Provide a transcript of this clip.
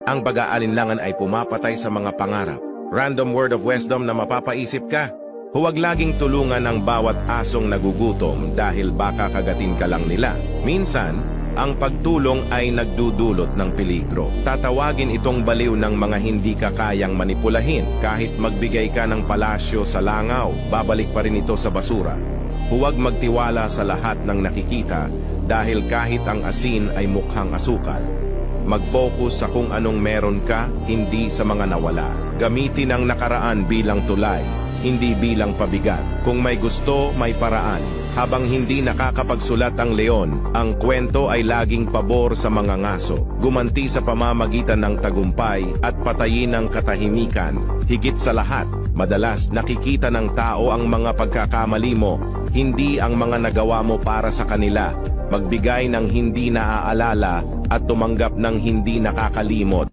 Ang pag-aalinlangan ay pumapatay sa mga pangarap. Random word of wisdom na mapapaisip ka. Huwag laging tulungan ang bawat asong nagugutom dahil baka kagatin ka lang nila. Minsan, ang pagtulong ay nagdudulot ng peligro. Tatawagin itong baliw ng mga hindi ka kayang manipulahin. Kahit magbigay ka ng palasyo sa langaw, babalik pa rin ito sa basura. Huwag magtiwala sa lahat ng nakikita dahil kahit ang asin ay mukhang asukal. Mag-focus sa kung anong meron ka, hindi sa mga nawala. Gamitin ang nakaraan bilang tulay, hindi bilang pabigat. Kung may gusto, may paraan. Habang hindi nakakapagsulat ang leon, ang kwento ay laging pabor sa mga ngaso. Gumanti sa pamamagitan ng tagumpay at patayin ang katahimikan. Higit sa lahat, madalas nakikita ng tao ang mga pagkakamali mo, hindi ang mga nagawa mo para sa kanila. Magbigay ng hindi naaalala at tumanggap ng hindi nakakalimot.